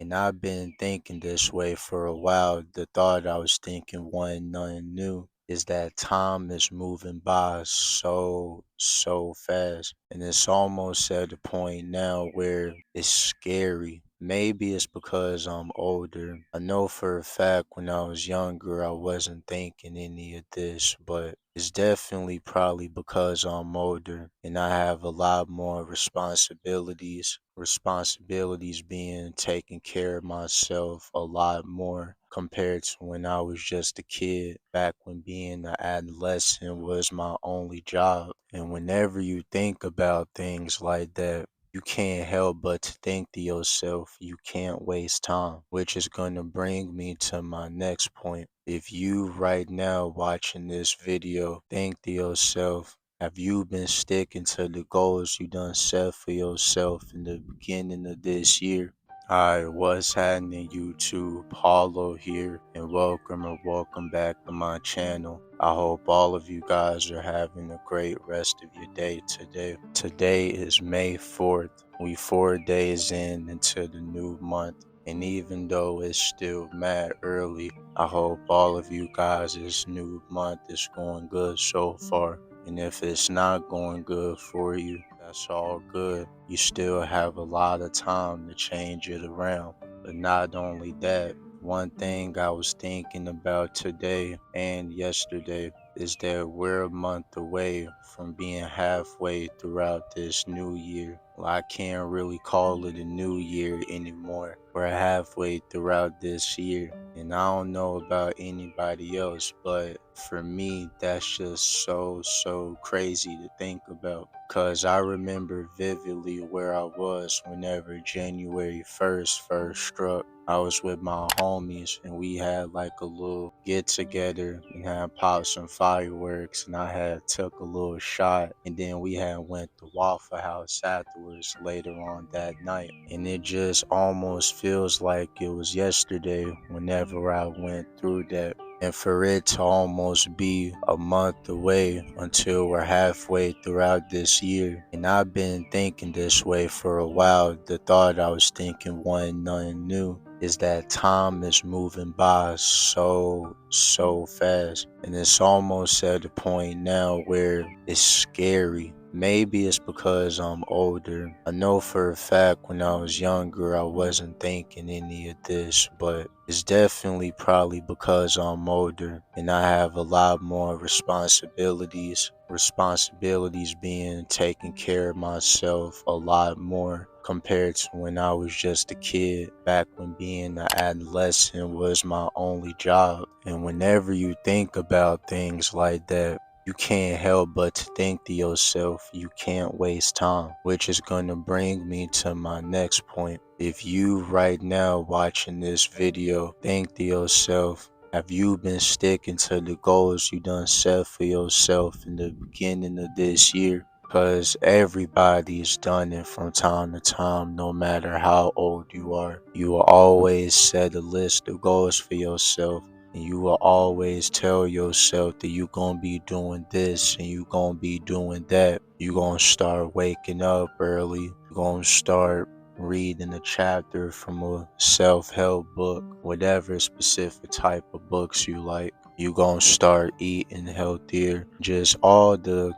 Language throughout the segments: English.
And I've been thinking this way for a while. The thought I was thinking wasn't nothing new. Is that time is moving by so fast. And it's almost at the point now where it's scary. Maybe it's because I'm older. I know for a fact when I was younger, I wasn't thinking any of this, but it's definitely probably because I'm older and I have a lot more responsibilities. Responsibilities being taking care of myself a lot more compared to when I was just a kid, back when being an adolescent was my only job. And whenever you think about things like that, you can't help but to think to yourself, you can't waste time, which is going to bring me to my next point. If you right now watching this video, think to yourself, have you been sticking to the goals you done set for yourself in the beginning of this year? Alright, what's happening YouTube? Paulo here, and welcome back to my channel. I hope all of you guys are having a great rest of your day today. Today is May 4th. We 4 days into the new month. And even though it's still mad early, I hope all of you guys' this new month is going good so far. And if it's not going good for you, that's all good. You still have a lot of time to change it around. But not only that, one thing I was thinking about today and yesterday is that we're a month away from being halfway throughout this new year. Well, I can't really call it a new year anymore. We're halfway throughout this year. And I don't know about anybody else, but for me, that's just so crazy to think about. Because I remember vividly where I was whenever January 1st first struck. I was with my homies and we had like a little get together and had popped some fireworks, and I had took a little shot, and then we had went to Waffle House afterwards later on that night. And it just almost feels like it was yesterday whenever I went through that. And for it to almost be a month away until we're halfway throughout this year. And I've been thinking this way for a while. The thought I was thinking wasn't nothing new. Is that time is moving by so fast. And it's almost at the point now where it's scary. Maybe it's because I'm older. I know for a fact when I was younger, I wasn't thinking any of this, but it's definitely probably because I'm older and I have a lot more responsibilities. Responsibilities being taking care of myself a lot more compared to when I was just a kid, back when being an adolescent was my only job. And whenever you think about things like that, you can't help but to think to yourself, you can't waste time, which is going to bring me to my next point. If you right now watching this video, think to yourself, have you been sticking to the goals you done set for yourself in the beginning of this year? Because everybody's done it from time to time, no matter how old you are. You will always set a list of goals for yourself, and you will always tell yourself that you're going to be doing this and you're going to be doing that. You're going to start waking up early. You're going to start reading a chapter from a self-help book, whatever specific type of books you like. You're going to start eating healthier. Just all the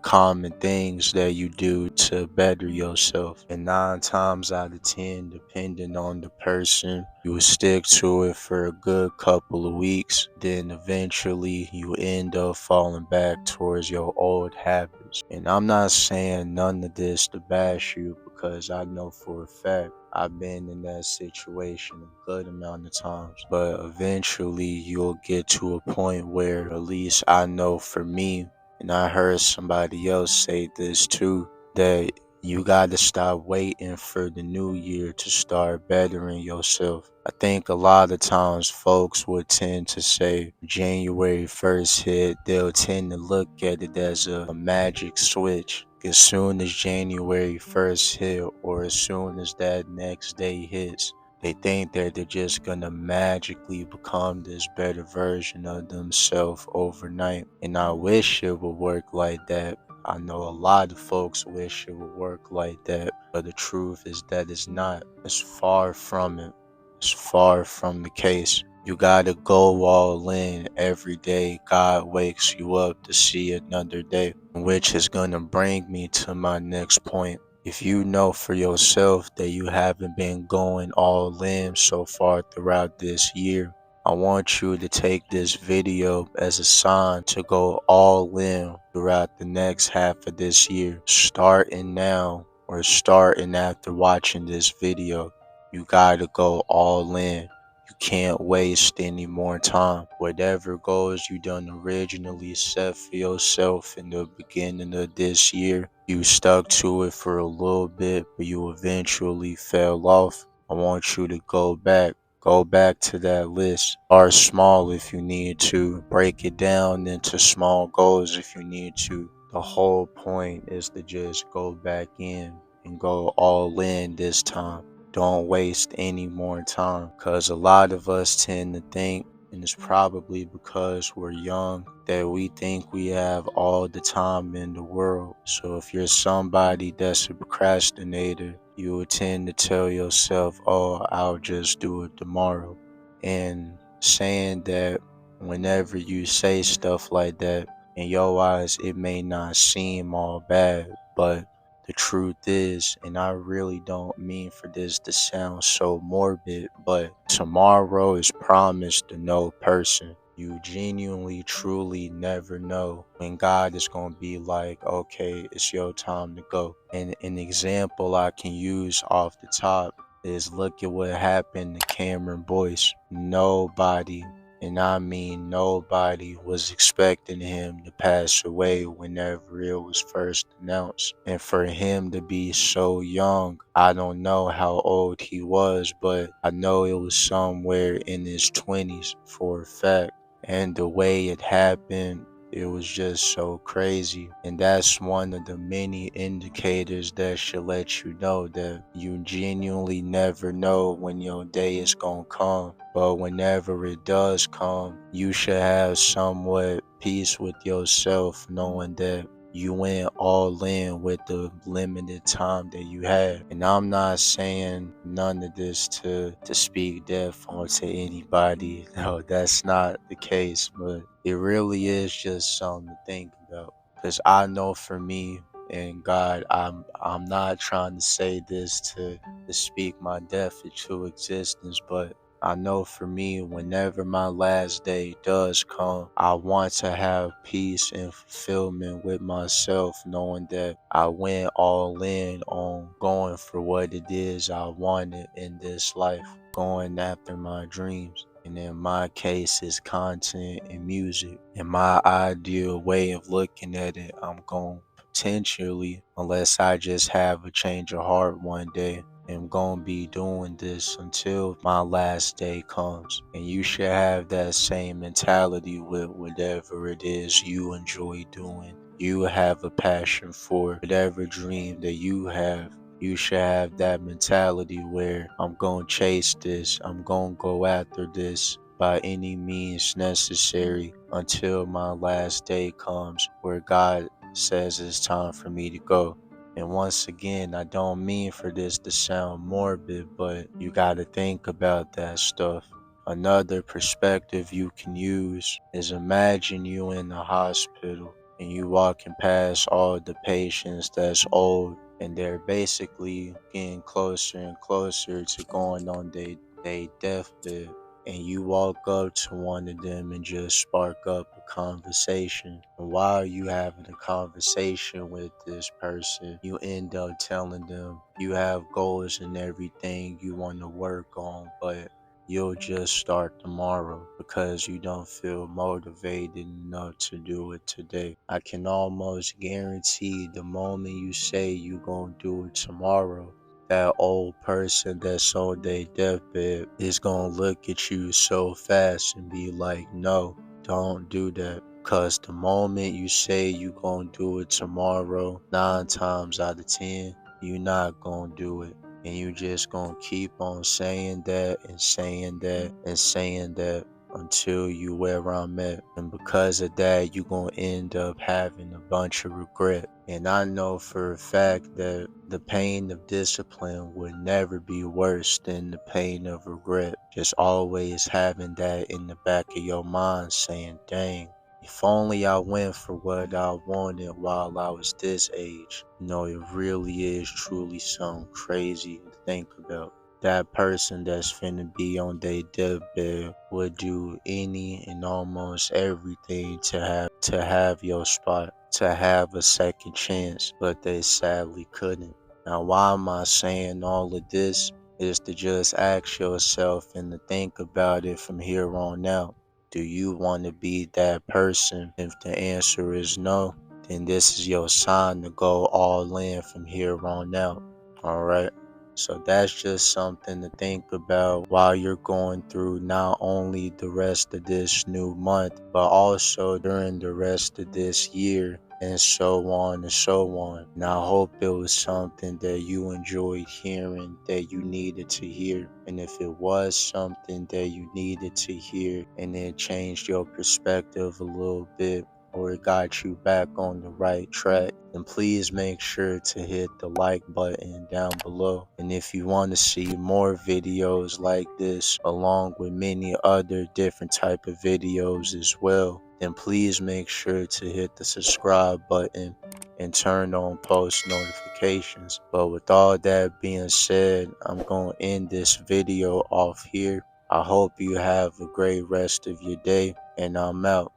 common things that you do to better yourself. And 9 times out of 10, depending on the person, you will stick to it for a good couple of weeks. Then eventually you end up falling back towards your old habits. And I'm not saying none of this to bash you, because I know for a fact I've been in that situation a good amount of times. But eventually you'll get to a point where, at least I know for me, and I heard somebody else say this too, that you got to stop waiting for the new year to start bettering yourself. I think a lot of times folks would tend to say January 1st hit, they'll tend to look at it as a magic switch. As soon as January 1st hit, or as soon as that next day hits, they think that they're just gonna magically become this better version of themselves overnight. And I wish it would work like that. I know a lot of folks wish it would work like that, but the truth is that it's not. It's far from it. It's far from the case. You gotta go all in every day. God wakes you up to see another day, which is gonna bring me to my next point. If you know for yourself that you haven't been going all in so far throughout this year, I want you to take this video as a sign to go all in throughout the next half of this year, starting now or starting after watching this video. You gotta go all in. You can't waste any more time. Whatever goals you done originally set for yourself in the beginning of this year, you stuck to it for a little bit, but you eventually fell off. I want you to go back. Go back to that list. Start small if you need to. Break it down into small goals if you need to. The whole point is to just go back in and go all in this time. Don't waste any more time, because a lot of us tend to think, and it's probably because we're young, that we think we have all the time in the world. So if you're somebody that's a procrastinator, you will tend to tell yourself, oh, I'll just do it tomorrow. And saying that, whenever you say stuff like that, in your eyes, it may not seem all bad, but the truth is, and I really don't mean for this to sound so morbid, but tomorrow is promised to no person. You genuinely, truly never know when God is going to be like, okay, it's your time to go. And an example I can use off the top is, look at what happened to Cameron Boyce. Nobody, and I mean nobody, was expecting him to pass away whenever it was first announced. And for him to be so young, I don't know how old he was, but I know it was somewhere in his 20s for a fact. And the way it happened, it was just so crazy. And that's one of the many indicators that should let you know that you genuinely never know when your day is gonna come. But whenever it does come, you should have somewhat peace with yourself, knowing that you went all in with the limited time that you had. And I'm not saying none of this to speak death onto anybody. No, that's not the case. But it really is just something to think about. Because I know for me and God, I'm not trying to say this to speak my death into existence, but I know for me, whenever my last day does come, I want to have peace and fulfillment with myself, knowing that I went all in on going for what it is I wanted in this life, going after my dreams. And in my case, it's content and music. In my ideal way of looking at it, I'm going potentially, unless I just have a change of heart one day, am gonna be doing this until my last day comes. And you should have that same mentality with whatever it is you enjoy doing. You have a passion for whatever dream that you have. You should have that mentality where I'm gonna chase this, I'm gonna go after this by any means necessary until my last day comes, where God says it's time for me to go. And once again, I don't mean for this to sound morbid, but you gotta think about that stuff. Another perspective you can use is, imagine you in the hospital and you walking past all the patients that's old, and they're basically getting closer and closer to going on their deathbed, and you walk up to one of them and just spark up a conversation. And while you having a conversation with this person, you end up telling them you have goals and everything you want to work on, but you'll just start tomorrow because you don't feel motivated enough to do it today. I can almost guarantee the moment you say you gonna do it tomorrow, that old person that's on their deathbed is gonna look at you so fast and be like, no, don't do that. Cause the moment you say you gonna do it tomorrow, 9 times out of 10, you not gonna do it. And you just gonna keep on saying that and saying that and saying that. until you where I'm at. And because of that, you gonna end up having a bunch of regret. And I know for a fact that the pain of discipline would never be worse than the pain of regret. Just always having that in the back of your mind saying, dang, if only I went for what I wanted while I was this age. It really is truly something crazy to think about. That person that's finna be on their deathbed would do any and almost everything to have your spot, to have a second chance, but they sadly couldn't. Now, why am I saying all of this? Is to just ask yourself and to think about it from here on out. Do you want to be that person? If the answer is no, then this is your sign to go all in from here on out. All right. So that's just something to think about while you're going through not only the rest of this new month, but also during the rest of this year, and so on and so on. And I hope it was something that you enjoyed hearing, that you needed to hear. And if it was something that you needed to hear and it changed your perspective a little bit, or it got you back on the right track, then please make sure to hit the like button down below. And if you want to see more videos like this, along with many other different type of videos as well, then please make sure to hit the subscribe button and turn on post notifications. But with all that being said, I'm going to end this video off here. I hope you have a great rest of your day, and I'm out.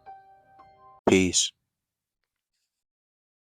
Peace.